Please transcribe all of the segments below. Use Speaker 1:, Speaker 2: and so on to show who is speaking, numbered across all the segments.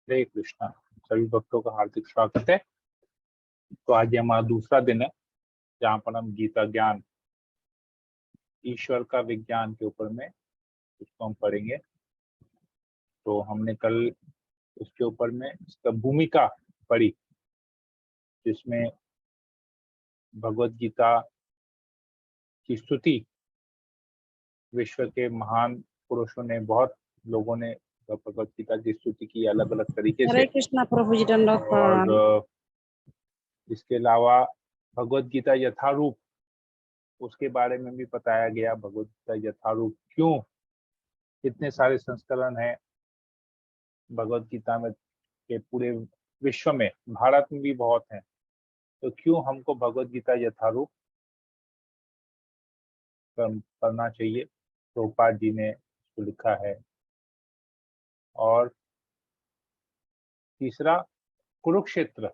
Speaker 1: हरे कृष्णा। सभी भक्तों का हार्दिक स्वागत है। तो आज ये हमारा दूसरा दिन है जहाँ पर हम गीता ज्ञान, ईश्वर का विज्ञान के ऊपर में इसको हम पढ़ेंगे। तो हमने कल उसके ऊपर में इसका भूमिका पढ़ी, जिसमें भगवत गीता की स्तुति विश्व के महान पुरुषों ने, बहुत लोगों ने भगवत गीता की स्तुति की अलग अलग तरीके से।
Speaker 2: हरे कृष्णा प्रभु जी, दंडवत प्रणाम।
Speaker 1: और इसके अलावा भगवत गीता यथारूप, उसके बारे में भी बताया गया। भगवत गीता यथारूप क्यों, इतने सारे संस्करण हैं भगवत गीता में के पूरे विश्व में, भारत में भी बहुत हैं, तो क्यों हमको भगवत गीता यथारूप पढ़ना चाहिए। प्रभुपाद जी ने इसको लिखा है। और तीसरा, कुरुक्षेत्र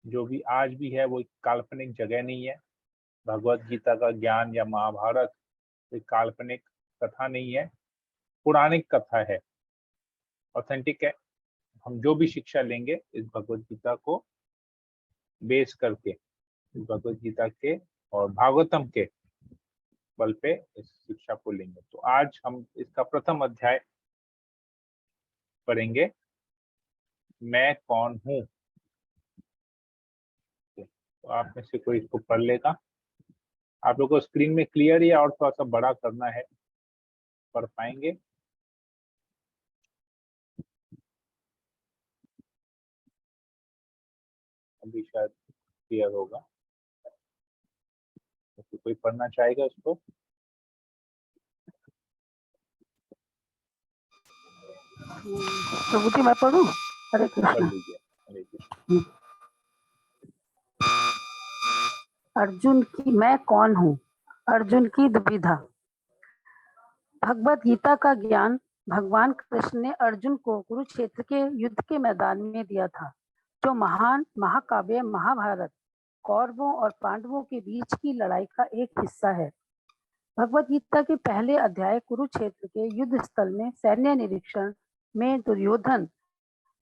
Speaker 1: जो भी आज भी है वो एक काल्पनिक जगह नहीं है। भगवत गीता का ज्ञान या महाभारत एक काल्पनिक कथा नहीं है, पौराणिक कथा है, ऑथेंटिक है। हम जो भी शिक्षा लेंगे इस भगवत गीता को बेस करके, इस भगवत गीता के और भागवतम के बल पे इस शिक्षा को लेंगे। तो आज हम इसका प्रथम अध्याय पढ़ेंगे, मैं कौन हूँ। तो आप में से कोई इसको पढ़ लेगा। आप लोगों को स्क्रीन में क्लियर है और थोड़ा सा बड़ा करना है, पढ़ पाएंगे? अभी शायद क्लियर होगा। तो कोई पढ़ना चाहेगा इसको?
Speaker 2: प्रभु जी मैं पढ़ूं? हरे
Speaker 1: पढ़
Speaker 2: कृष्णा।
Speaker 1: लीजिए। हरे कृष्ण।
Speaker 2: अर्जुन की मैं कौन हूँ, अर्जुन की दुविधा। भगवत गीता का ज्ञान भगवान कृष्ण ने अर्जुन को कुरुक्षेत्र के युद्ध के मैदान में दिया था, जो महान महाकाव्य महाभारत कौरवों और पांडवों के बीच की लड़ाई का एक हिस्सा है। भगवत गीता के पहले अध्याय कुरुक्षेत्र के युद्ध स्थल में सैन्य निरीक्षण में दुर्योधन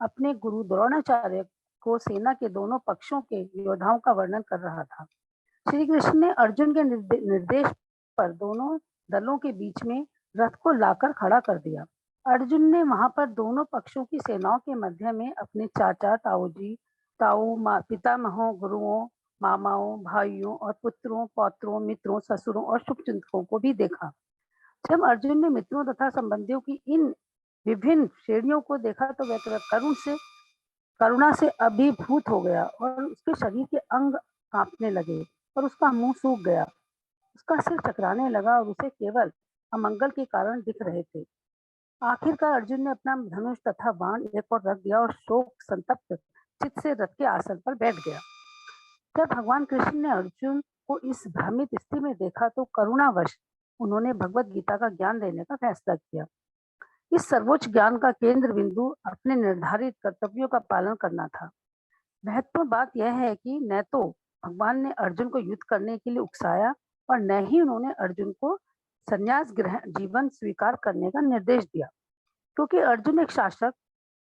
Speaker 2: अपने गुरु द्रोणाचार्य को सेना के दोनों पक्षों के योद्धाओं का वर्णन कर रहा था। श्री कृष्ण ने अर्जुन के निर्देश पर दोनों दलों के बीच में रथ को लाकर खड़ा कर दिया। अर्जुन ने वहां पर दोनों पक्षों की सेनाओं के मध्य में अपने चाचा, ताऊजी, पितामहों, गुरुओं, मामाओं, भाइयों और पुत्रों, पौत्रों, मित्रों, ससुरों और शुभचिंतकों को भी देखा। जब अर्जुन ने मित्रों तथा संबंधियों की इन विभिन्न श्रेणियों को देखा तो वह करुणा से अभिभूत हो गया और उसके शरीर के अंग कांपने लगे और उसका मुंह सूख गया। उसका सिर चकराने लगा और उसे केवल अमंगल के कारण दिख रहे थे। आखिरकार अर्जुन ने अपना धनुष तथा बाण एक ओर रख दिया और शोक संतप्त चित्त से रथ के आसन पर बैठ गया। जब भगवान कृष्ण ने अर्जुन को इस भ्रमित स्थिति में देखा तो करुणावश उन्होंने भगवत गीता का ज्ञान देने का फैसला किया। इस सर्वोच्च ज्ञान का केंद्र बिंदु अपने निर्धारित कर्तव्यों का पालन करना था। महत्वपूर्ण बात यह है कि न तो भगवान ने अर्जुन को युद्ध करने के लिए उकसाया और न ही उन्होंने अर्जुन को संन्यास ग्रहण जीवन स्वीकार करने का निर्देश दिया, क्योंकि अर्जुन एक शासक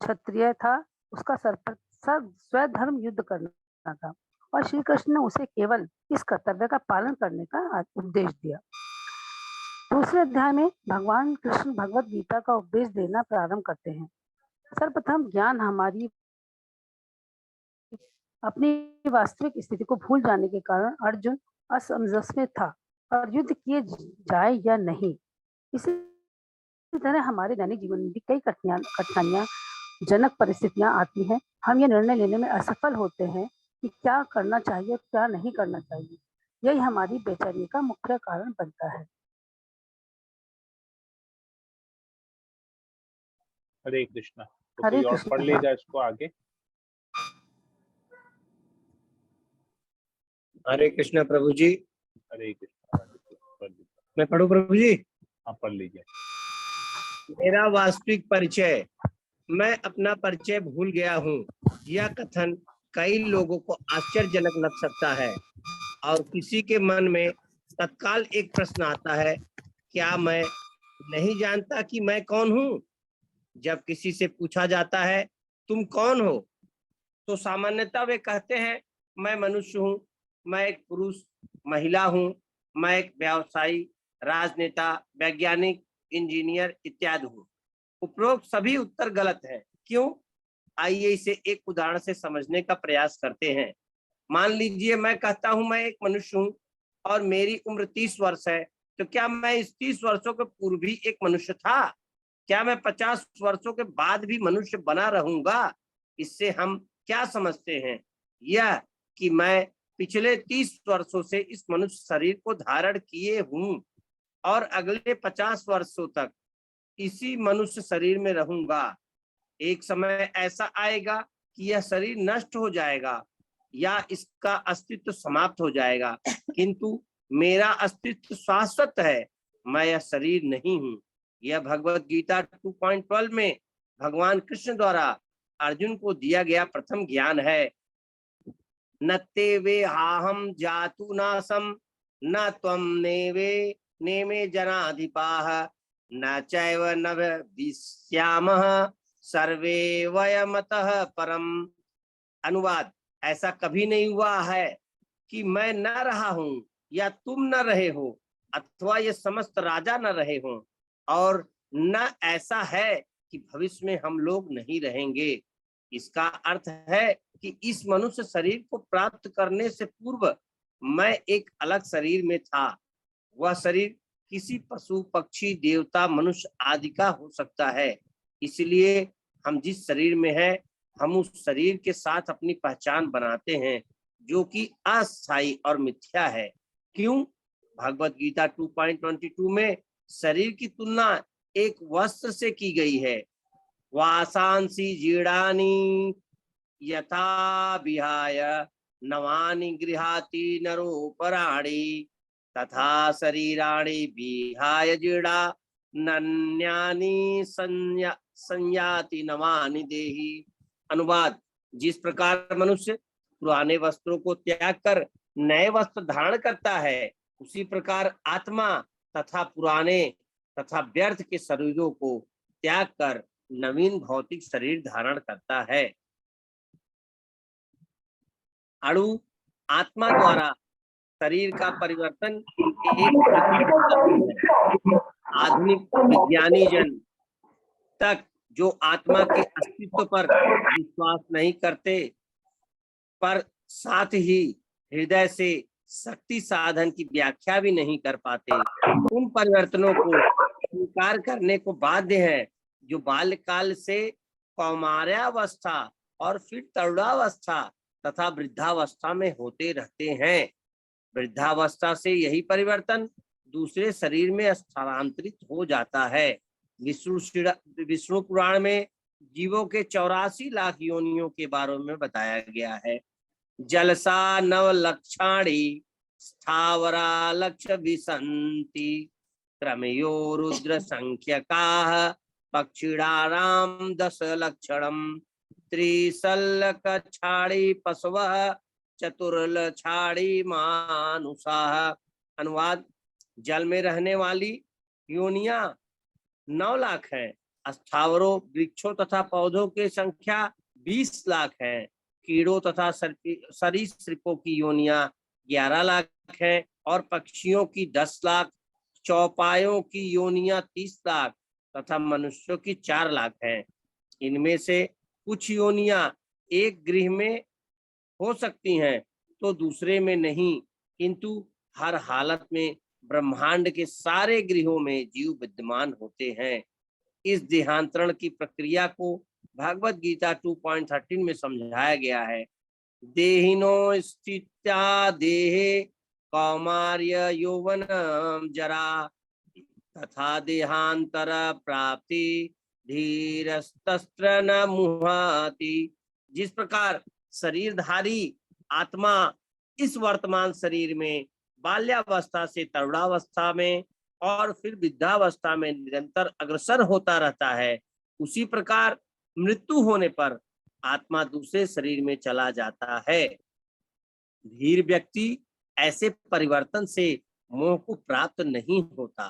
Speaker 2: क्षत्रिय था। उसका स्वधर्म युद्ध करना था और श्री कृष्ण ने उसे केवल इस कर्तव्य का पालन करने का उपदेश दिया। दूसरे अध्याय में भगवान कृष्ण भगवत गीता का उपदेश देना प्रारंभ करते हैं। सर्वप्रथम ज्ञान हमारी अपनी वास्तविक स्थिति को भूल जाने के कारण अर्जुन असमंजस में था और युद्ध किए जाए या नहीं। इसी तरह हमारे दैनिक जीवन में भी कई कठिनाइयां जनक परिस्थितियां आती हैं। हम ये निर्णय लेने में असफल होते हैं कि क्या करना चाहिए और क्या नहीं करना चाहिए। यही हमारी बेचैनी का मुख्य कारण बनता है।
Speaker 1: हरे कृष्णा। तो
Speaker 2: हरे
Speaker 1: कोई और
Speaker 2: कृष्णा।
Speaker 1: पढ़ लेगा इसको आगे?
Speaker 3: हरे कृष्णा प्रभु जी।
Speaker 1: हरे कृष्णा। पढ़ लीजिए।
Speaker 3: मैं पढ़ू प्रभु जी?
Speaker 1: हाँ, पढ़ लीजिए।
Speaker 3: मेरा वास्तविक परिचय। मैं अपना परिचय भूल गया हूँ। यह कथन कई लोगों को आश्चर्यजनक लग सकता है और किसी के मन में तत्काल एक प्रश्न आता है, क्या मैं नहीं जानता कि मैं कौन हूँ? जब किसी से पूछा जाता है तुम कौन हो, तो सामान्यतः वे कहते हैं मैं मनुष्य हूँ, मैं एक पुरुष, महिला हूँ, मैं एक व्यवसायी, राजनेता, वैज्ञानिक, इंजीनियर इत्यादि हूँ। उपरोक्त सभी उत्तर गलत हैं। क्यों? आइए इसे एक उदाहरण से समझने का प्रयास करते हैं। मान लीजिए मैं कहता हूं मैं एक मनुष्य हूं और मेरी उम्र 30 वर्ष है, तो क्या मैं इस 30 वर्षों के पूर्व भी एक मनुष्य था? क्या मैं 50 वर्षों के बाद भी मनुष्य बना रहूंगा? इससे हम क्या समझते हैं? यह कि मैं पिछले 30 वर्षों से इस मनुष्य शरीर को धारण किए हूं और अगले 50 वर्षों तक इसी मनुष्य शरीर में रहूंगा। एक समय ऐसा आएगा कि यह शरीर नष्ट हो जाएगा या इसका अस्तित्व समाप्त हो जाएगा, किंतु मेरा अस्तित्व शाश्वत है, मैं यह शरीर नहीं हूँ। यह भगवत गीता 2.12 में भगवान कृष्ण द्वारा अर्जुन को दिया गया प्रथम ज्ञान है। न ते वे हाहम जातु नासम न त्वम नेवे नेमे जनाधिपाः न चैव न विश्यामः सर्वे वयमतः परम। अनुवाद, ऐसा कभी नहीं हुआ है कि मैं न रहा हूं या तुम न रहे हो अथवा ये समस्त राजा न रहे हो, और न ऐसा है कि भविष्य में हम लोग नहीं रहेंगे। इसका अर्थ है कि इस मनुष्य शरीर को प्राप्त करने से पूर्व मैं एक अलग शरीर में था। वह शरीर किसी पशु, पक्षी, देवता, मनुष्य आदि का हो सकता है। इसलिए हम जिस शरीर में हैं, हम उस शरीर के साथ अपनी पहचान बनाते हैं, जो कि अस्थायी और मिथ्या है। क्यों? भगवत गीता 2.22 में शरीर की तुलना एक वस्त्र से की गई है। वासांसी जीर्णानि यथा विहाय नवानि गृहाति नरोपराणि तथा शरीराणि विहाय जीर्णा नन्यानि संयाति नवानि देहि। अनुवाद, जिस प्रकार मनुष्य पुराने वस्त्रों को त्याग कर नए वस्त्र धारण करता है, उसी प्रकार आत्मा तथा पुराने तथा व्यर्थ के शरीरों को त्याग कर नवीन भौतिक शरीर धारण करता है। अणु आत्मा द्वारा शरीर का परिवर्तन एक है। आधुनिक विज्ञानी जन तक जो आत्मा के अस्तित्व पर विश्वास नहीं करते, पर साथ ही हृदय से शक्ति साधन की व्याख्या भी नहीं कर पाते, उन परिवर्तनों को स्वीकार करने को बाध्य है जो बाल्यकाल से कौमार्यावस्था और फिर तरुणावस्था तथा वृद्धावस्था में होते रहते हैं। वृद्धावस्था से यही परिवर्तन दूसरे शरीर में स्थानांतरित हो जाता है। विष्णु पुराण में जीवों के 84 लाख योनियों के बारे में बताया गया है। जलसा नव लक्षाणी स्थावरा लक्ष्य विसंति क्रमयो रुद्र संख्यका पक्षिणानाम 10 लक्षणम त्रिशल्कछाड़ी पशव चतुर्लक्षाड़ी मानुषा। अनुवाद, जल में रहने वाली योनियां 9 लाख है, स्थावरों, वृक्षों तथा पौधों की संख्या 20 लाख है, कीड़ों तथा सरीसृपों की योनियां 11 लाख है और पक्षियों की 10 लाख, चौपायों की योनियां 30 लाख तथा मनुष्यों की 4 लाख है। इनमें से कुछ योनियां एक गृह में हो सकती हैं तो दूसरे में नहीं, किंतु हर हालत में ब्रह्मांड के सारे गृहों में जीव विद्यमान होते हैं। इस देहांतरण की प्रक्रिया को भगवत गीता 2.13 में समझाया गया है। देहिनो स्थित्या देहे कौमार्य यौवन जरा तथा देहांतर प्राप्ति धीरस्तस्त्र न मुहाति। जिस प्रकार शरीरधारी आत्मा इस वर्तमान शरीर में बाल्यावस्था से तरुणावस्था में और फिर वृद्धावस्था में निरंतर अग्रसर होता रहता है, उसी प्रकार मृत्यु होने पर आत्मा दूसरे शरीर में चला जाता है। धीर व्यक्ति ऐसे परिवर्तन से मोह को प्राप्त नहीं होता।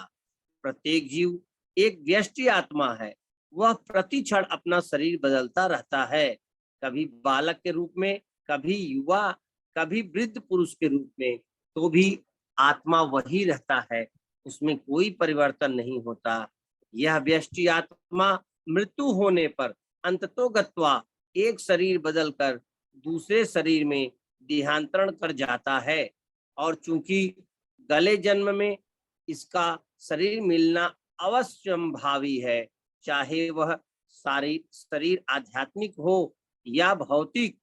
Speaker 3: प्रत्येक जीव एक व्यष्टि आत्मा है वह प्रति क्षण अपना शरीर बदलता रहता है, कभी बालक के रूप में, कभी युवा, कभी वृद्ध पुरुष के रूप में, तो भी आत्मा वही रहता है, उसमें कोई परिवर्तन नहीं होता। यह व्यष्टि आत्मा मृत्यु होने पर अंततोगत्वा एक शरीर बदलकर दूसरे शरीर में देहांतरण कर जाता है, और चूंकि गले जन्म में इसका शरीर मिलना अवश्यंभावी है, चाहे वह शरीर आध्यात्मिक हो या भौतिक,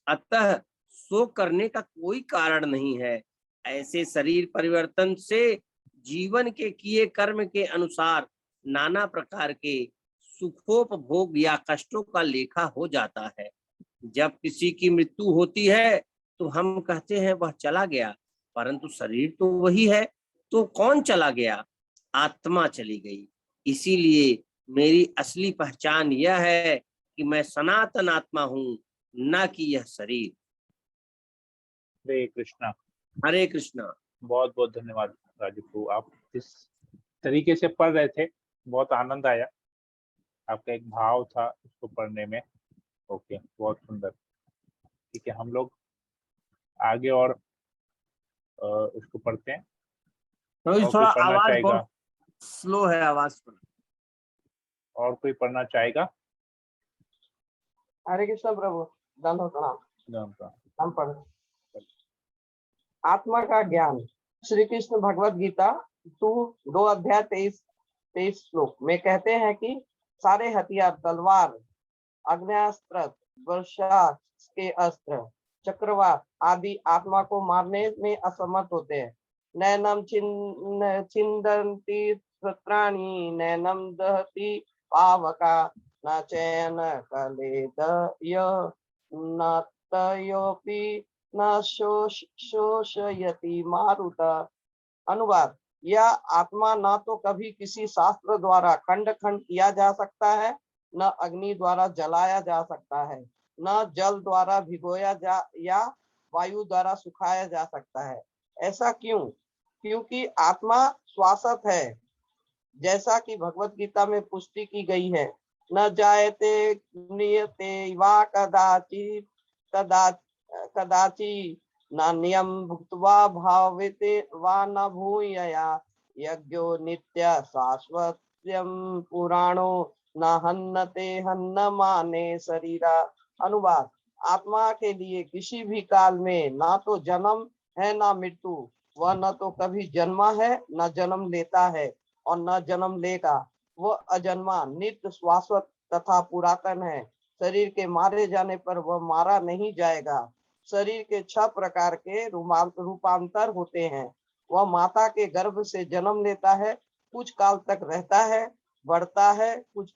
Speaker 3: अतः शोक करने का कोई कारण नहीं है। ऐसे शरीर परिवर्तन से जीवन के किए कर्म के अनुसार नाना प्रकार के सुखोपभोग या कष्टों का लेखा हो जाता है। जब किसी की मृत्यु होती है तो हम कहते हैं वह चला गया, परंतु शरीर तो वही है, तो कौन चला गया? आत्मा चली गई। इसीलिए मेरी असली पहचान यह है कि मैं सनातन आत्मा हूँ, न कि यह शरीर।
Speaker 1: हरे कृष्णा।
Speaker 3: हरे कृष्णा।
Speaker 1: बहुत बहुत धन्यवाद राजू को, आप जिस तरीके से पढ़ रहे थे बहुत आनंद आया, आपका एक भाव था उसको पढ़ने में। ओके, बहुत सुंदर। ठीक है, हम लोग आगे और उसको पढ़ते हैं। और कोई
Speaker 3: थोड़ा
Speaker 1: पढ़ना
Speaker 3: आवाज
Speaker 1: चाहेगा?
Speaker 3: बहुत स्लो है आवाज पर।
Speaker 1: और कोई पढ़ना चाहेगा?
Speaker 4: हरे कृष्ण प्रभु, दंडवत प्रणाम। हम पढ़ आत्मा का ज्ञान। श्री कृष्ण भगवत गीता 2 अध्याय 23 श्लोक में कहते हैं कि सारे हथियार, तलवार, अग्न्यास्त्र, वर्षा के अस्त्र, चक्रवात आदि आत्मा को मारने में असमर्थ होते हैं। नैनम छिन्दन्ति शस्त्राणि, नैनम दहति पावका, न चैन कलेदय, न तयोपि न शोषयति मारुत। अनुवाद: यह आत्मा न तो कभी किसी शास्त्र द्वारा खंड खंड किया जा सकता है, न अग्नि द्वारा जलाया जा सकता है, न जल द्वारा भिगोया जा या वायु द्वारा सुखाया जा सकता है। ऐसा क्यों? क्योंकि आत्मा शाश्वत है, जैसा कि भगवत गीता में पुष्टि की गई है। न जायते म्रियते वा कदाचित् कदाचि नान्यं भुक्त्वा भावेते वा न भूयया, यज्ञो नित्य शाश्वत्यं पुराणो न हन्नते हन्नमाने शरीरा। अनुवाद: आत्मा के लिए किसी भी काल में ना तो जन्म है ना मृत्यु। वह न तो कभी जन्मा है, न जन्म लेता है और न जन्म लेगा। वह अजन्मा, नित्य, शाश्वत तथा पुरातन है। शरीर के मारे जाने पर वह मारा नहीं जाएगा। शरीर के 6 प्रकार के रूपांतर होते हैं। वह माता के गर्भ से जन्म लेता है, कुछ काल तक रहता है, बढ़ता है, कुछ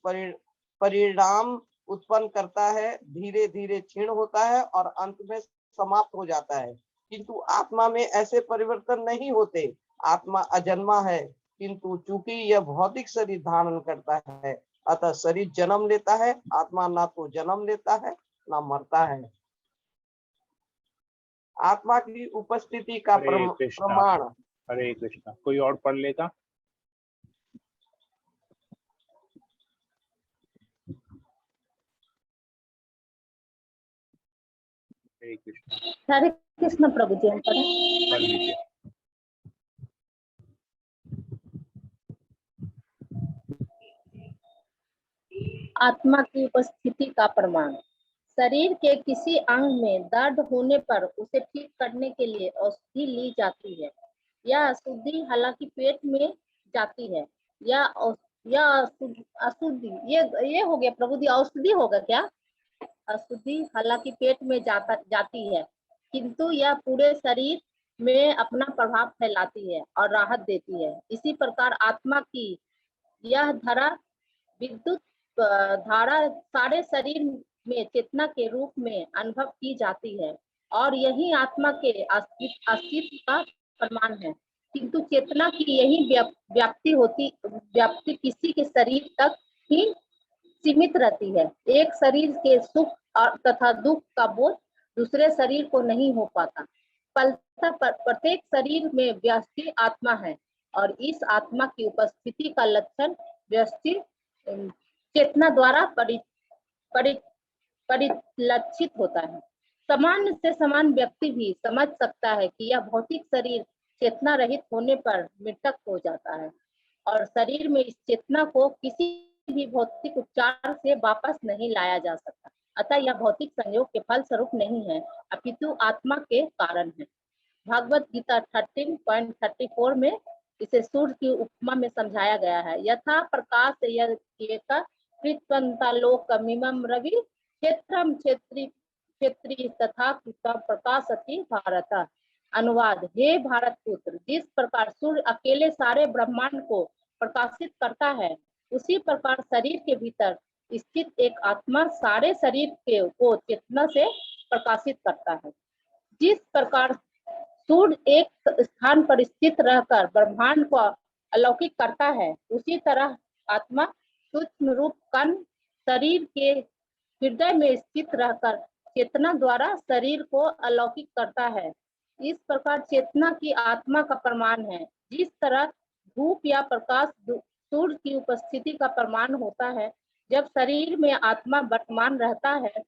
Speaker 4: परिणाम उत्पन्न करता है, धीरे धीरे क्षीण होता है और अंत में समाप्त हो जाता है। किंतु आत्मा में ऐसे परिवर्तन नहीं होते। आत्मा अजन्मा है, किंतु चूंकि यह भौतिक शरीर धारण करता है, अतः शरीर जन्म लेता है। आत्मा ना तो जन्म लेता है ना मरता है। आत्मा की उपस्थिति का
Speaker 1: हरे कृष्णा।
Speaker 4: प्रमाण।
Speaker 1: हरे कृष्णा। कोई और पढ़ लेगा? हरे कृष्णा।
Speaker 5: हरे कृष्ण प्रभु जी, हम पढ़ें।
Speaker 1: पढ़ लीजिए।
Speaker 5: आत्मा की उपस्थिति का प्रमाण। शरीर के किसी अंग में दर्द होने पर उसे ठीक करने के लिए औषधि ली जाती है। यह अशुद्धि हालांकि पेट में जाती है। या अशुद्धि, ये हो गया प्रभु जी, औषधि होगा क्या? अशुद्धि हालांकि पेट में जाती है, किंतु यह पूरे शरीर में अपना प्रभाव फैलाती है और राहत देती है। इसी प्रकार आत्मा की यह धारा, विद्युत धारा, सारे शरीर में चेतना के रूप में अनुभव की जाती है और यही आत्मा के अस्तित्व का प्रमाण है। किंतु चेतना की यही व्याप्ति किसी के शरीर तक ही सीमित रहती है। एक शरीर के सुख और तथा दुख का बोध दूसरे शरीर को नहीं हो पाता। फलतः प्रत्येक शरीर में व्यष्टि आत्मा है और इस आत्मा की उपस्थिति का लक्षण व्यष्टि चेतना द्वारा परिलक्षित होता है। सामान्य से समान व्यक्ति भी समझ सकता है कि यह भौतिक शरीर चेतना रहित होने पर मृतक हो जाता है और शरीर में इस चेतना को किसी भी भौतिक उपचार से वापस नहीं लाया जा सकता। अतः यह भौतिक संयोग के फल स्वरूप नहीं है, अपितु आत्मा के कारण है। भागवत गीता 13.34 में इसे सूर्य की उपमा में समझाया गया है। यथा प्रकाश कृत्वंतालोकमिमं रवि क्षेत्रम क्षेत्री तथा प्रकाशति भारत। अनुवाद, हे भारत पुत्र, जिस प्रकार सूर्य अकेले सारे ब्रह्मांड को प्रकाशित करता है, उसी प्रकार शरीर के भीतर स्थित एक आत्मा सारे शरीर को चेतना से प्रकाशित करता है। जिस प्रकार सूर्य एक स्थान पर स्थित रहकर ब्रह्मांड को अलौकिक करता है, उसी तरह आत्मा सूक्ष्म रूप कण शरीर के हृदय में स्थित रहकर चेतना द्वारा शरीर को अलौकिक करता है। इस प्रकार चेतना की आत्मा का प्रमाण है। जिस तरह धूप या प्रकाश सूर्य की उपस्थिति का प्रमाण होता है। जब शरीर में आत्मा वर्तमान रहता है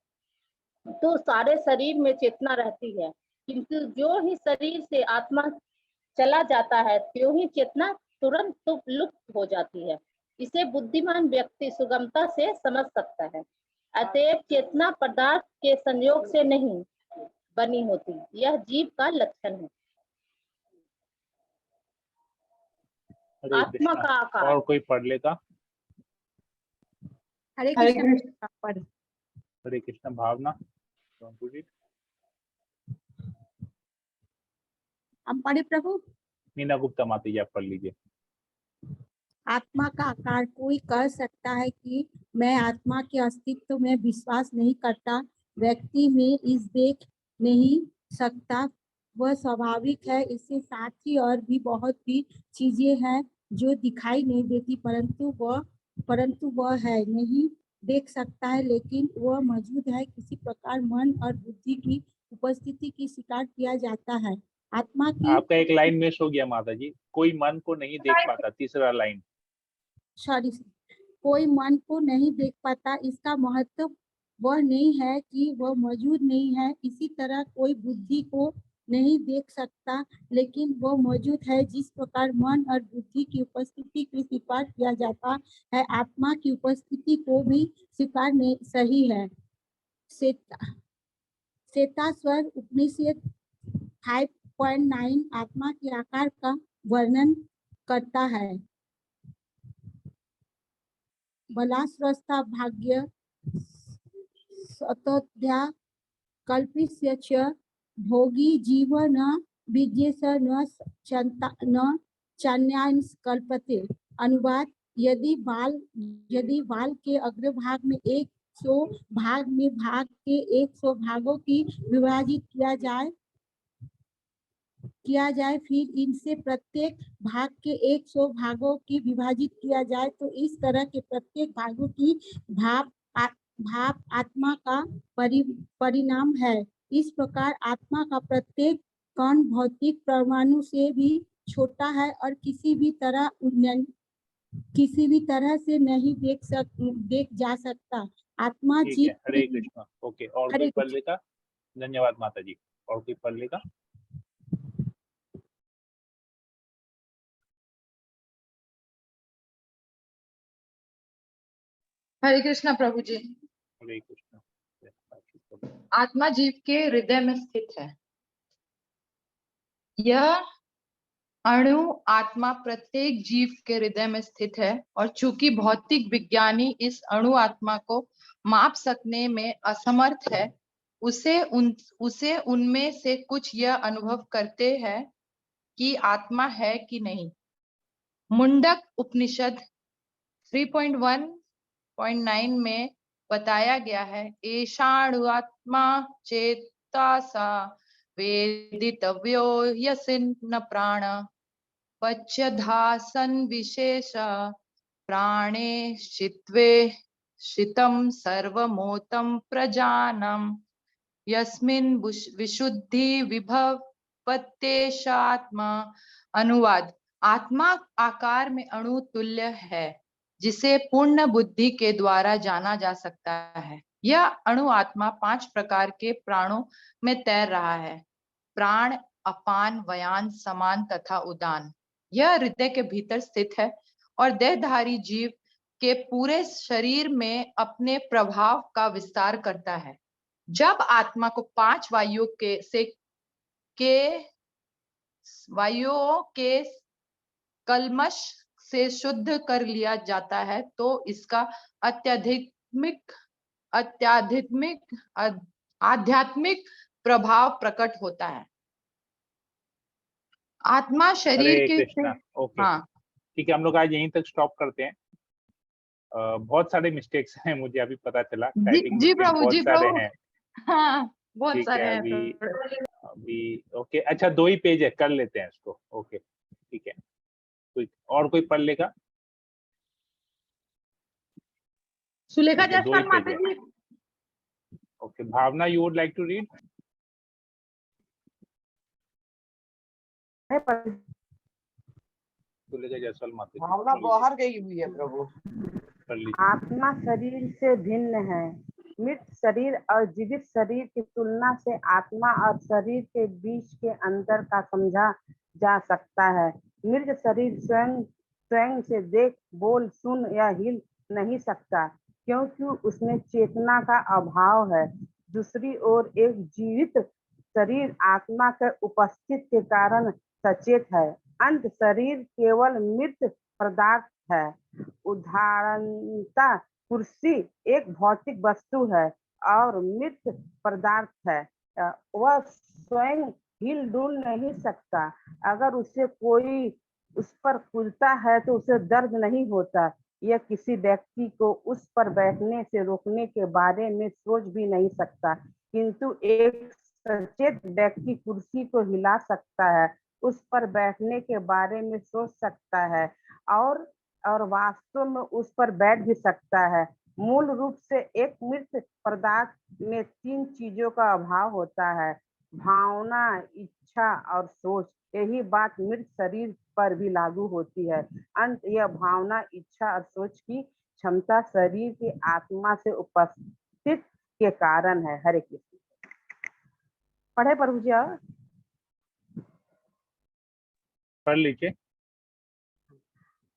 Speaker 5: तो सारे शरीर में चेतना रहती है, किंतु जो ही शरीर से आत्मा चला जाता है त्यों ही चेतना तुरंत लुप्त हो जाती है। इसे बुद्धिमान व्यक्ति सुगमता से समझ सकता है। अतएव चेतना पदार्थ के संयोग से नहीं बनी होती, यह जीव का लक्षण है।
Speaker 1: हरे
Speaker 5: आत्मा
Speaker 1: कृष्णा।
Speaker 5: का आकार।
Speaker 1: और कोई पढ़ लेगा?
Speaker 6: हरे कृष्ण।
Speaker 1: हरे कृष्णा। भावना, जी।
Speaker 6: हम पढ़े प्रभु।
Speaker 1: मीना गुप्ता माता जी, आप पढ़ लीजिए।
Speaker 6: आत्मा का आकार। कोई कह सकता है कि मैं आत्मा के अस्तित्व में विश्वास नहीं करता, व्यक्ति में इस देख नहीं सकता, वह स्वाभाविक है। इसके साथ ही और भी बहुत सी चीजें हैं जो दिखाई नहीं देती, परंतु वह है, नहीं देख सकता है लेकिन वह मौजूद है। किसी प्रकार मन और बुद्धि की उपस्थिति की स्वीकार किया जाता है। आत्मा की,
Speaker 1: आपका एक लाइन मिस हो गया माता जी, कोई मन को नहीं देख पाता, तीसरा लाइन।
Speaker 6: सॉरी, कोई मन को नहीं देख पाता, इसका महत्व वह नहीं है कि वह मौजूद नहीं है। इसी तरह कोई बुद्धि को नहीं देख सकता लेकिन वह मौजूद है। जिस प्रकार मन और बुद्धि की उपस्थिति की स्वीकार किया जाता है, आत्मा की उपस्थिति को भी स्वीकार नहीं सही है। श्वेताश्वर उपनिषद 5.9 आत्मा के आकार का वर्णन करता है। बलास्वस्था भाग्य सतोध्या कल्पिस्य च भोगी जीवन विद्येश न चान्यान कल्पते। अनुवाद, यदि बाल के अग्रभाग में 100 भाग में भाग के 100 भागों की विभाजित किया जाए फिर इनसे प्रत्येक भाग के 100 भागों की विभाजित किया जाए तो इस तरह के प्रत्येक भागों की भाव आत्मा का परिणाम है। इस प्रकार आत्मा का प्रत्येक कण भौतिक परमाणु से भी छोटा है और किसी भी तरह से नहीं देख जा सकता। आत्मा
Speaker 1: ठीक है, हरे कृष्णा। ओके, और कोई पढ़ लेगा? धन्यवाद माता जी। और कोई पढ़ लेगा?
Speaker 7: हरे कृष्णा प्रभु जी।
Speaker 1: हरे कृष्णा।
Speaker 7: आत्मा जीव के हृदय में स्थित है। यह अणु आत्मा प्रत्येक जीव के हृदय में स्थित है और चूंकि भौतिक विज्ञानी इस अणु आत्मा को माप सकने में असमर्थ है, उसे उनमें से कुछ यह अनुभव करते हैं कि आत्मा है कि नहीं। मुंडक उपनिषद 3.1.9 में बताया गया है, एषाणुआत्मा चेतसा वेदितव्यो यस्मिन् प्राण पच्यधासन विशेष प्राणे शित्वे शितं सर्वमोतं प्रजानम यस्मिन् विशुद्धि विभवत्येषात्मा। अनुवाद, आत्मा आकार में अणु तुल्य है जिसे पूर्ण बुद्धि के द्वारा जाना जा सकता है। यह अणु आत्मा 5 प्रकार के प्राणों में तैर रहा है। प्राण, अपान, व्यान, समान तथा उदान। यह हृदय के भीतर स्थित है और देहधारी जीव के पूरे शरीर में अपने प्रभाव का विस्तार करता है। जब आत्मा को 5 वायुओं के कल्मश से शुद्ध कर लिया जाता है तो इसका आध्यात्मिक प्रभाव प्रकट होता है। आत्मा शरीर
Speaker 1: हरे
Speaker 7: के
Speaker 1: कृष्णा। ओके,
Speaker 7: हाँ
Speaker 1: ठीक है, हम लोग आज यहीं तक स्टॉप करते हैं। बहुत सारे मिस्टेक्स हैं, मुझे अभी पता चला।
Speaker 7: जी
Speaker 1: टाइपिंग
Speaker 7: जी
Speaker 1: मिस्टेक
Speaker 7: प्रभु,
Speaker 1: बहुत
Speaker 7: जी
Speaker 1: सारे
Speaker 7: प्रभु।
Speaker 1: हैं।
Speaker 7: हाँ बहुत
Speaker 1: ठीक
Speaker 7: सारे
Speaker 1: है,
Speaker 7: हैं
Speaker 1: अभी
Speaker 7: प्रभु।
Speaker 1: अभी ओके, अच्छा 2 ही पेज है, कर लेते हैं इसको। ओके ठीक है, कोई पढ़ लेगा?
Speaker 7: सुलेखा
Speaker 1: ओके, 2 ही
Speaker 7: जायसवाल
Speaker 1: पेज
Speaker 7: माता
Speaker 1: है।
Speaker 7: जी।
Speaker 1: Okay, Bhavna, you would like to read? Sulekha Jaiswal Mata ji,
Speaker 4: भावना बाहर गई हुई है प्रभु।
Speaker 1: कर लीजिए।
Speaker 2: आत्मा शरीर से भिन्न है। मृत शरीर और जीवित शरीर की तुलना से आत्मा और शरीर के बीच के अंतर का समझा जा सकता है। मृत शरीर स्वयं से देख, बोल, सुन या हिल नहीं सकता क्योंकि उसमें चेतना का अभाव है। दूसरी ओर एक जीवित शरीर आत्मा के उपस्थित के कारण सचेत है। अंत शरीर केवल मृत पदार्थ है। उदाहरणतः कुर्सी एक भौतिक वस्तु है और मृत पदार्थ है। वह स्वयं हिल डुल नहीं सकता। अगर उसे कोई उस पर कूदता है तो उसे दर्द नहीं होता। यह किसी व्यक्ति को उस पर बैठने से रोकने के बारे में सोच भी नहीं सकता, किंतु एक सचेत व्यक्ति कुर्सी को हिला सकता है, उस पर बैठने के बारे में सोच सकता है और वास्तव में उस पर बैठ भी सकता है। मूल रूप से एक मृत पदार्थ में 3 चीजों का अभाव होता है: भावना, इच्छा और सोच। यही बात मृत शरीर पर भी लागू होती है। अंत यह भावना, इच्छा और सोच की क्षमता शरीर की आत्मा से उपस्थित के कारण है। हरे कृष्ण। पढ़े प्रभु जी और
Speaker 1: पढ़ लीजिए।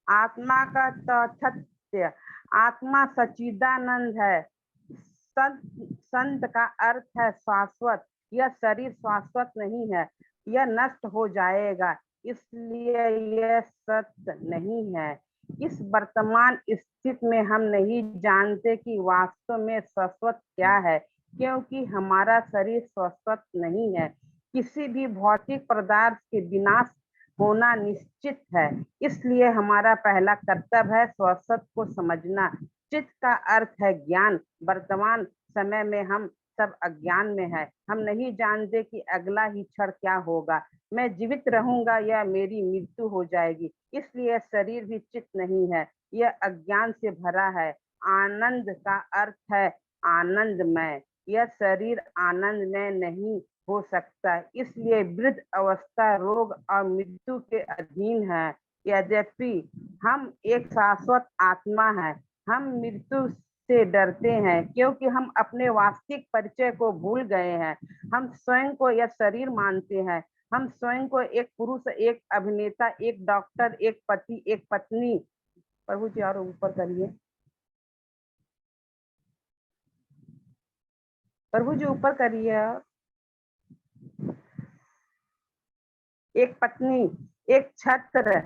Speaker 2: आत्मा का तथ्य। आत्मा सच्चिदानंद है। संत का अर्थ है शाश्वत। यह शरीर शाश्वत नहीं है, यह नष्ट हो जाएगा, इसलिए यह सत्य नहीं है। इस वर्तमान स्थिति में हम नहीं जानते कि वास्तव में शाश्वत क्या है, क्योंकि हमारा शरीर शाश्वत नहीं है। किसी भी भौतिक पदार्थ के विनाश होना निश्चित है, इसलिए हमारा पहला कर्तव्य है शाश्वत को समझना। चित्त का अर्थ है ज्ञान। वर्तमान समय में हम सब अज्ञान में है। हम नहीं जानते कि अगला ही क्षण क्या होगा, मैं जीवित रहूंगा या मेरी मृत्यु हो जाएगी। इसलिए शरीर भी चित्त नहीं है, यह अज्ञान से भरा है। आनंद का अर्थ है आनंदमय। यह शरीर आनंदमय नहीं हो सकता, इसलिए वृद्ध अवस्था रोग और मृत्यु के अधीन है। यद्यपि हम एक शाश्वत आत्मा है, हम मृत्यु से डरते हैं क्योंकि हम अपने वास्तविक परिचय को भूल गए हैं। हम स्वयं को यह शरीर मानते हैं। हम स्वयं को एक पुरुष, एक अभिनेता, एक डॉक्टर, एक पति, एक पत्नी। प्रभु जी और ऊपर करिए। प्रभु जी ऊपर करिए। एक पत्नी, एक छत्र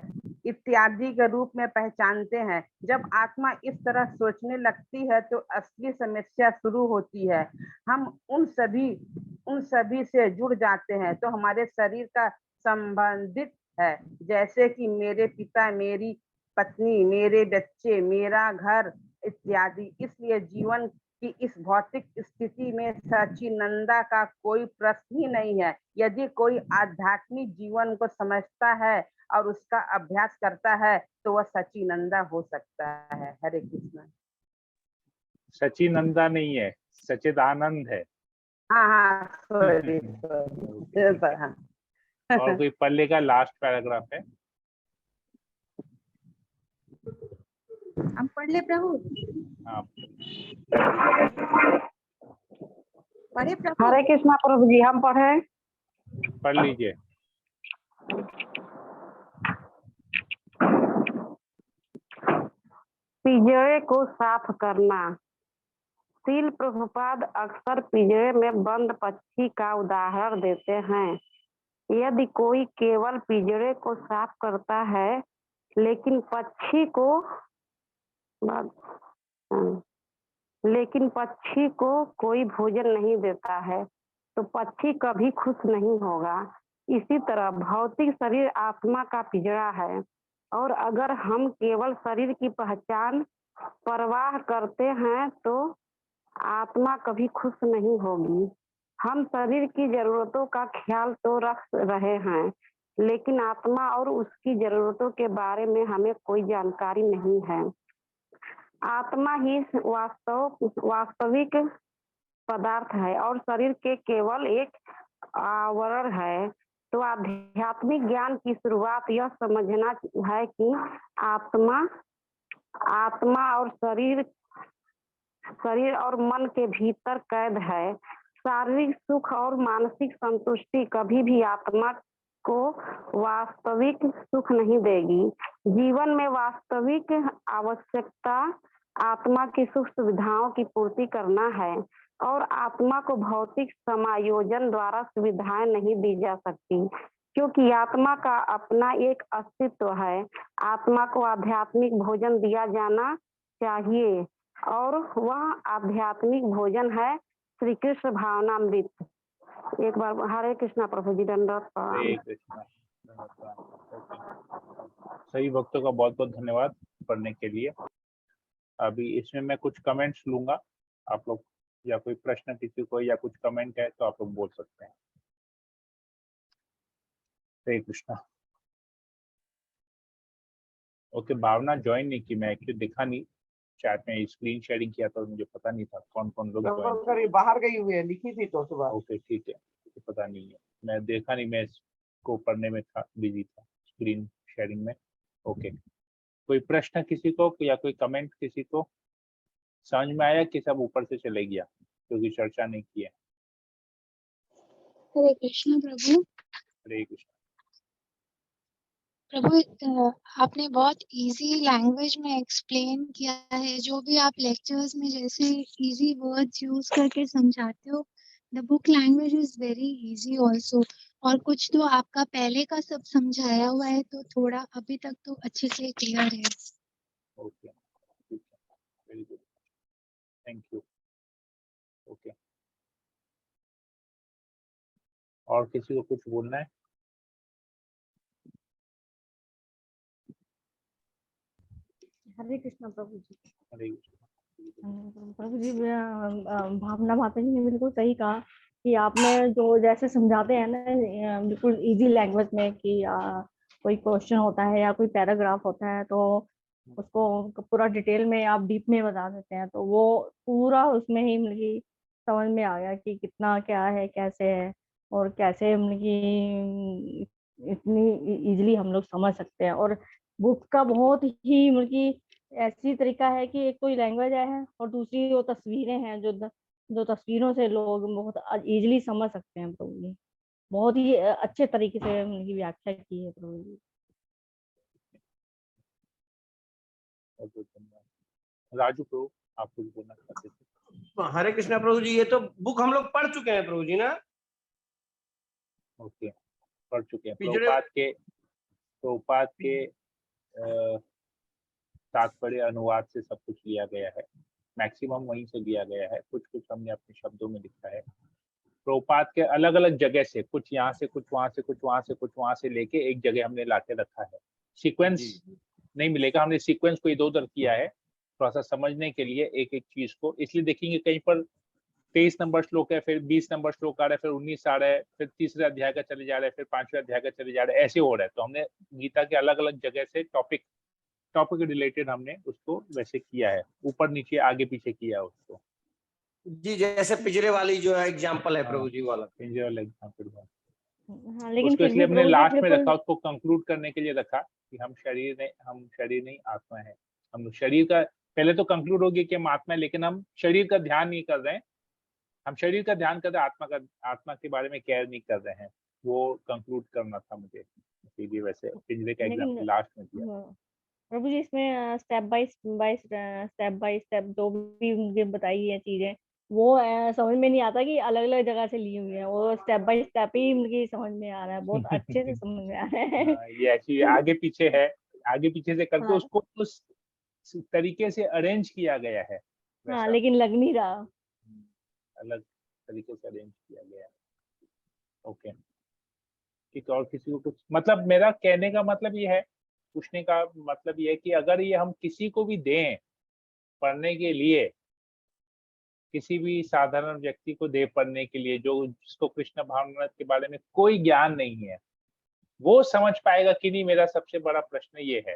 Speaker 2: इत्यादि के रूप में पहचानते हैं। जब आत्मा इस तरह सोचने लगती है तो असली समस्या शुरू होती है। हम उन सभी से जुड़ जाते हैं तो हमारे शरीर का संबंधित है, जैसे कि मेरे पिता, मेरी पत्नी, मेरे बच्चे, मेरा घर इत्यादि। इसलिए जीवन कि इस भौतिक स्थिति में सच्चिदानंद का कोई प्रश्न ही नहीं है। यदि कोई आध्यात्मिक जीवन को समझता है और उसका अभ्यास करता है तो वह सच्चिदानंद हो सकता है। हरे कृष्ण।
Speaker 1: सच्चिदानंद नहीं है, सच्चिदानंद है।
Speaker 2: हाँ सॉरी हाँ।
Speaker 1: और कोई पढ़ लेगा? लास्ट पैराग्राफ है।
Speaker 6: हम पढ़ ले प्रभु,
Speaker 1: हाँ,
Speaker 6: पढ़े प्रभु।
Speaker 8: हरे कृष्णा प्रभु जी, हम पढ़े।
Speaker 1: पढ़ लीजिए।
Speaker 8: पिंजरे को साफ करना। श्रील प्रभुपाद अक्सर पिंजरे में बंद पक्षी का उदाहरण देते हैं। यदि कोई केवल पिंजरे को साफ करता है लेकिन पक्षी को कोई भोजन नहीं देता है तो पक्षी कभी खुश नहीं होगा। इसी तरह भौतिक शरीर आत्मा का पिंजरा है और अगर हम केवल शरीर की परवाह करते हैं तो आत्मा कभी खुश नहीं होगी। हम शरीर की जरूरतों का ख्याल तो रख रहे हैं लेकिन आत्मा और उसकी जरूरतों के बारे में हमें कोई जानकारी नहीं है। आत्मा ही वास्तविक पदार्थ है और शरीर के केवल एक आवरण है। तो आध्यात्मिक ज्ञान की शुरुआत यह समझना है कि आत्मा और शरीर और मन के भीतर कैद है। शारीरिक सुख और मानसिक संतुष्टि कभी भी आत्मा को वास्तविक सुख नहीं देगी। जीवन में वास्तविक आवश्यकता आत्मा की सुख सुविधाओं की पूर्ति करना है और आत्मा को भौतिक समायोजन द्वारा सुविधाएं नहीं दी जा सकती क्योंकि आत्मा का अपना एक अस्तित्व है। आत्मा को आध्यात्मिक भोजन दिया जाना चाहिए और वह आध्यात्मिक भोजन है श्री कृष्ण भावनामृत। एक बार हरे कृष्णा प्रभु जी, दंडवत प्रणाम।
Speaker 1: हरे कृष्णा। सभी भक्तों का बहुत बहुत धन्यवाद पढ़ने के लिए। अभी इसमें मैं कुछ कमेंट्स लूंगा, आप लोग या कोई प्रश्न किसी को या कुछ कमेंट है तो आप लोग बोल सकते हैं। हरे कृष्णा। ओके, भावना ज्वाइन नहीं की, मैं एक्चुअली दिखा नहीं चैट में, स्क्रीन शेयरिंग किया तो मुझे पता नहीं था कौन कौन लोग ज्वाइन।
Speaker 4: बाहर गई हुई है, लिखी थी तो सुबह।
Speaker 1: ओके ठीक है, तो पता नहीं है, मैं देखा नहीं, मैं इसको पढ़ने में था, बिजी था स्क्रीन शेयरिंग में। ओके, कोई प्रश्न किसी को या कोई कमेंट किसी को समझ में आया कि सब ऊपर से चले गया क्योंकि चर्चा नहीं की है?
Speaker 9: हरे कृष्ण प्रभु।
Speaker 1: हरे कृष्ण।
Speaker 9: प्रभु आपने बहुत इजी लैंग्वेज में एक्सप्लेन किया है। जो भी आप लेक्चर्स में जैसे इजी वर्ड्स यूज करके समझाते हो, the book language is very easy also. और कुछ तो आपका पहले का सब समझाया हुआ है तो थोड़ा अभी तक तो अच्छे से क्लियर है।
Speaker 1: ओके, ठीक है, very good, thank you. Okay, और किसी को कुछ बोलना है?
Speaker 10: हरे कृष्णा प्रभु जी।
Speaker 1: हरे कृष्ण।
Speaker 10: प्रभु जी, भावना भाभी जी ने बिल्कुल सही कहा कि आपने जो जैसे समझाते हैं ना बिल्कुल इजी लैंग्वेज में कि कोई क्वेश्चन होता है या कोई पैराग्राफ होता है तो उसको पूरा डिटेल में आप डीप में बता देते हैं, तो वो पूरा उसमें ही मतलब कि समझ में आ गया कि कितना क्या है, कैसे है और कैसे मतलब कि इतनी इजीली हम लोग समझ सकते हैं। और बुक का बहुत ही मतलब कि ऐसी तरीका है कि एक कोई लैंग्वेज है और दूसरी वो तस्वीरें हैं जो तस्वीरों से लोग बहुत इजीली समझ सकते हैं। प्रभु जी बहुत ही अच्छे तरीके से उनकी व्याख्या की है प्रभु जी।
Speaker 1: राजू प्रभु, आप कुछ बोलना चाहते थे?
Speaker 3: हरे कृष्णा प्रभु जी, ये तो बुक हम लोग पढ़ चुके हैं प्रभु जी ना।
Speaker 1: ओके, पढ़ चुके हैं।
Speaker 3: पिंजरे-
Speaker 1: प्रभुपाद के तात्पर्य अनुवाद से सब कुछ लिया गया है, मैक्सिमम वहीं से लिया गया है, कुछ कुछ हमने अपने शब्दों में लिखा है। प्रभुपाद के अलग अलग जगह से, कुछ यहाँ से, कुछ वहां से, कुछ वहां से, कुछ वहां से लेके एक जगह हमने लाके रखा है। सीक्वेंस नहीं मिलेगा, हमने सीक्वेंस को इधर उधर किया है थोड़ा सा समझने के लिए एक एक चीज को। इसलिए देखेंगे कहीं पर 23 नंबर श्लोक है, फिर 20 नंबर श्लोक आ रहा है, फिर 19 आ रहा है, फिर तीसरे अध्याय का चले जा रहा है, फिर 5वें अध्याय का चले जा रहा है, ऐसे हो रहा है। तो हमने गीता के अलग अलग जगह से टॉपिक रिलेटेड हमने उसको वैसे किया है, ऊपर नीचे आगे पीछे किया है उसको।
Speaker 3: जी, जैसे पिंजरे वाली जो है एग्जाम्पल है प्रभु जी वाला।
Speaker 1: पिंजरे वाला एग्जाम्पल
Speaker 10: हाँ, लेकिन
Speaker 1: उसको
Speaker 10: फिर
Speaker 1: इसलिए
Speaker 10: भी
Speaker 1: हमने
Speaker 10: प्रभु जी
Speaker 1: लास्ट में
Speaker 10: बिल्कुल
Speaker 1: रखा, उसको कंक्लूड करने के लिए रखा कि हम शरीर नहीं आत्मा है, हम लोग शरीर का पहले तो कंक्लूड हो गया कि हम आत्मा है, लेकिन हम शरीर का ध्यान नहीं कर रहे हैं। हम शरीर का ध्यान कर रहे हैं, आत्मा के बारे में केयर नहीं कर रहे हैं। वो कंक्लूड करना था मुझे, इसीलिए वैसे पिंजरे का
Speaker 10: लेकिन
Speaker 1: एग्जाम्पल लास्ट में दिया।
Speaker 10: प्रभु जी इसमें स्टेप बाय स्टेप जो भी मुझे बताई है चीजें, वो समझ में नहीं आता कि अलग अलग जगह से ली हुई है। वो स्टेप बाय स्टेप ही मुझे समझ में आ रहा है, बहुत अच्छे से समझ में आ रहा है।
Speaker 1: ये ऐसी आगे पीछे है, आगे पीछे से करके
Speaker 10: हाँ
Speaker 1: उसको उस तरीके से अरेंज किया गया है
Speaker 10: हाँ,
Speaker 1: वैसा,
Speaker 10: लेकिन लग नहीं रहा।
Speaker 1: अलग तरीके से अरेंज किया गया है। ओके ठीक है। और किसी को कुछ मतलब, मेरा कहने का मतलब ये है, पूछने का मतलब ये है कि अगर ये हम किसी को भी दें पढ़ने के लिए, किसी भी साधारण व्यक्ति को दे पढ़ने के लिए जो जिसको कृष्ण भावनामृत के बारे में कोई ज्ञान नहीं है, वो समझ पाएगा कि नहीं? मेरा सबसे बड़ा प्रश्न ये है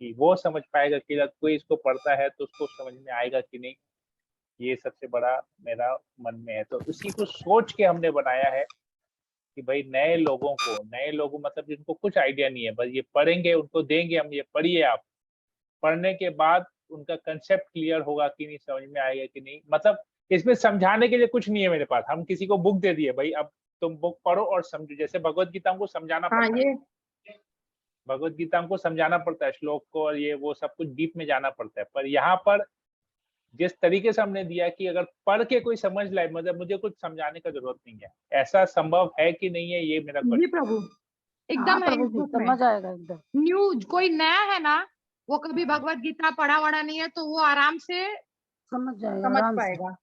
Speaker 1: कि वो समझ पाएगा कि जब कोई इसको पढ़ता है तो उसको समझ में आएगा कि नहीं? ये सबसे बड़ा मेरा मन में है। तो उसी को सोच के हमने बनाया है कि भाई नए लोगों मतलब जिनको कुछ आइडिया नहीं है, बस ये पढ़ेंगे, उनको देंगे हम, ये पढ़िए आप। पढ़ने के बाद उनका कंसेप्ट क्लियर होगा कि नहीं, समझ में आएगा कि नहीं। मतलब इसमें समझाने के लिए कुछ नहीं है मेरे पास। हम किसी को बुक दे दिए, भाई अब तुम बुक पढ़ो और समझो। जैसे भगवत गीता हमको समझाना पड़ता है, भगवत गीता हमको समझाना पड़ता है, श्लोक को और ये वो सब कुछ डीप में जाना पड़ता है। पर यहाँ पर जिस तरीके से हमने दिया कि अगर पढ़ के कोई समझ लाए, मतलब मुझे कुछ समझाने का जरूरत नहीं है। ऐसा संभव है कि नहीं है, ये मेरा
Speaker 7: जी
Speaker 1: क्वेश्चन।
Speaker 7: प्रभु,
Speaker 2: हाँ
Speaker 7: एकदम है
Speaker 2: प्रभु
Speaker 7: इस
Speaker 2: जी,
Speaker 7: बुक में।
Speaker 2: समझ आएगा एकदम।
Speaker 7: न्यू कोई नया है ना, वो कभी भगवत गीता पढ़ा वढ़ा नहीं है, तो वो आराम से
Speaker 2: समझ जाएगा
Speaker 7: समझ
Speaker 2: आराम से।
Speaker 7: पाएगा।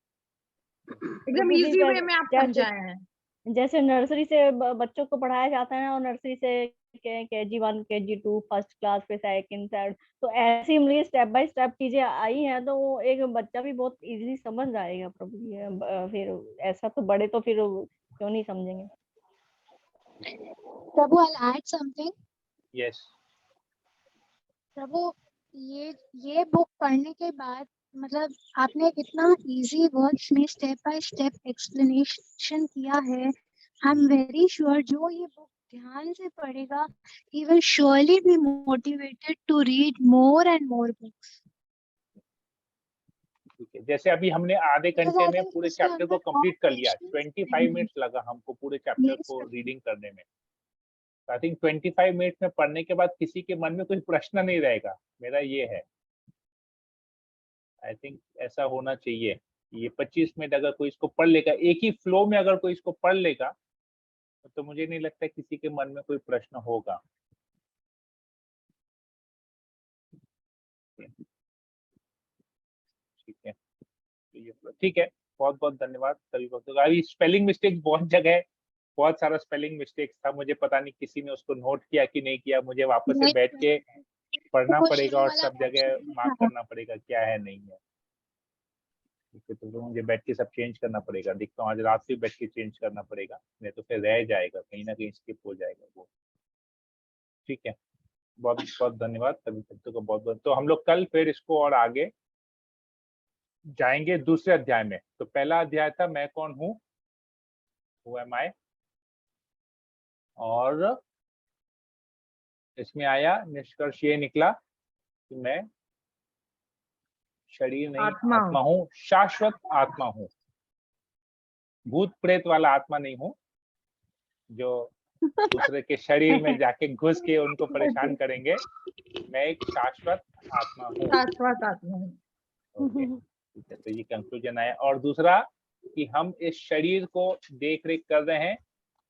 Speaker 7: एकदम
Speaker 10: प्रभु जी
Speaker 7: इजी वे में आप
Speaker 10: जैसे
Speaker 7: समझाए हैं।
Speaker 10: जैसे नर्सरी से बच्चों को पढ़ाया जाता है ना, और नर्सरी से KG1 KG2 फर्स्ट क्लास पे सेकंड थर्ड, तो ऐसी ही स्टेप बाय स्टेप चीजें आई हैं, तो वो एक बच्चा भी बहुत इजीली समझ जाएगा प्रभु जी। फिर ऐसा तो बड़े तो फिर क्यों नहीं समझेंगे।
Speaker 9: प्रभु, I'll add something.
Speaker 1: यस
Speaker 9: प्रभु, ये बुक पढ़ने के बाद मतलब आपने इतना इजी वर्ड्स में स्टेप बाय स्टेप एक्सप्लेनेशन किया है। आई एम वेरी श्योर जो ये बुक ध्यान से पढ़ेगा, he will surely be motivated to read more and more books.
Speaker 1: ठीक है। जैसे अभी हमने आधे
Speaker 9: Because
Speaker 1: घंटे
Speaker 9: I
Speaker 1: में
Speaker 9: think
Speaker 1: पूरे
Speaker 9: उसके
Speaker 1: चैप्टर को
Speaker 9: अंदर
Speaker 1: कंप्लीट कर
Speaker 9: और
Speaker 1: लिया।
Speaker 9: questions
Speaker 1: 25 मिनट्स लगा हमको पूरे चैप्टर
Speaker 9: Yes,
Speaker 1: को
Speaker 9: प्रभु।
Speaker 1: रीडिंग करने में। आई थिंक 25 मिनट्स में पढ़ने के बाद किसी के मन में कोई प्रश्न नहीं रहेगा, मेरा ये है। आई थिंक ऐसा होना चाहिए। ये 25 मिनट अगर कोई इसको पढ़ लेगा, एक ही फ्लो में अगर कोई इसको पढ़ लेगा, तो मुझे नहीं लगता किसी के मन में कोई प्रश्न होगा। ठीक है, ठीक है। बहुत बहुत धन्यवाद सभी भक्तों का। अभी स्पेलिंग मिस्टेक बहुत जगह है, बहुत सारा स्पेलिंग मिस्टेक था। मुझे पता नहीं किसी ने उसको नोट किया कि नहीं किया। मुझे वापस से
Speaker 9: नहीं,
Speaker 1: बैठ के पढ़ना
Speaker 9: वो
Speaker 1: पड़ेगा
Speaker 9: शुरू
Speaker 1: और
Speaker 9: वाला
Speaker 1: सब जगह
Speaker 9: option
Speaker 1: मार्क
Speaker 9: था।
Speaker 1: करना पड़ेगा क्या है नहीं है। ठीक है, तो मुझे बैठ के सब चेंज करना पड़ेगा। देखता हूँ आज रात से बैठ के चेंज करना पड़ेगा, नहीं तो फिर रह जाएगा, कहीं ना कहीं स्किप हो जाएगा वो। ठीक है, बहुत बहुत धन्यवाद सभी भक्तों को, बहुत बहुत। तो हम लोग कल फिर इसको और आगे जाएंगे दूसरे अध्याय में। तो पहला अध्याय था मैं कौन हूँ, हु एम आई, और इसमें आया निष्कर्ष ये निकला कि मैं शरीर नहीं आत्मा हूँ, शाश्वत आत्मा हूँ। भूत प्रेत वाला आत्मा नहीं हूँ जो दूसरे के शरीर में जाके घुस के उनको परेशान करेंगे। मैं एक शाश्वत आत्मा हूँ।
Speaker 7: शाश्वत आत्मा हूँ।
Speaker 1: ओके, ठीक है। तो ये कंक्लूजन आया। और दूसरा कि हम इस शरीर को देख रेख कर रहे हैं,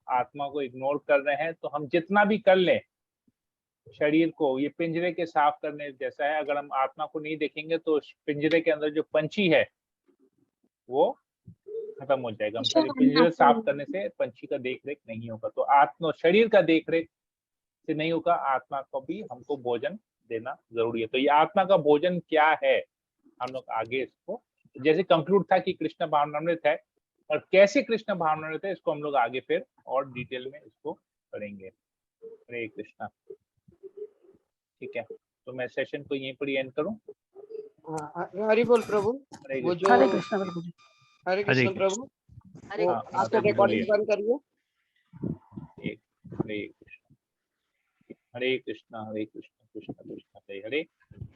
Speaker 1: आत्मा को इग्नोर कर रहे हैं। तो हम जितना भी कर लें शरीर को, ये पिंजरे के साफ करने जैसा है। अगर हम आत्मा को नहीं देखेंगे तो पिंजरे के अंदर जो पंछी है वो खत्म हो जाएगा। हम खाली पिंजरे साफ करने से पंछी का देख रेख नहीं होगा। तो आत्मा शरीर का देख रेख से नहीं होगा, आत्मा को भी हमको भोजन देना जरूरी है। तो ये आत्मा का भोजन क्या है, हम लोग आगे इसको, जैसे कंक्लूड था कि कृष्ण भावनामृत है, और कैसे कृष्ण भावनामृत है इसको हम लोग आगे फिर और डिटेल में इसको करेंगे। हरे कृष्णा। ठीक है, तो मैं सेशन को यहीं पर एंड करूं।
Speaker 4: हरि बोल प्रभु।
Speaker 1: हरे
Speaker 4: वो
Speaker 1: कृष्णा।
Speaker 4: जो
Speaker 2: हरे कृष्ण प्रभु जी।
Speaker 4: हरे कृष्ण प्रभु, वो
Speaker 1: हाँ,
Speaker 4: आपका
Speaker 1: प्रभु
Speaker 4: रिकॉर्डिंग
Speaker 1: बोलिए।
Speaker 4: बंद करिए।
Speaker 1: हरे कृष्णा, हरे कृष्णा, हरे कृष्णा, हरे कृष्णा, कृष्ण कृष्ण हरे हरे,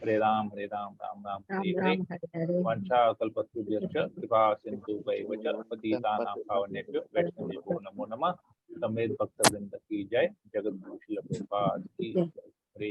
Speaker 1: हरे राम राम राम
Speaker 6: राम
Speaker 1: हरे हरे।
Speaker 6: राम हरे हरे।
Speaker 1: वंशाकल्पतरुभ्यश्च कृपा सिन्धुभ्यैव च पतितानां पावनेभ्यो वैष्णवेभ्यो नमो नमः। समेत भक्तवृंद की जय। जगत गुरु श्रील प्रभुपाद की जय। हरे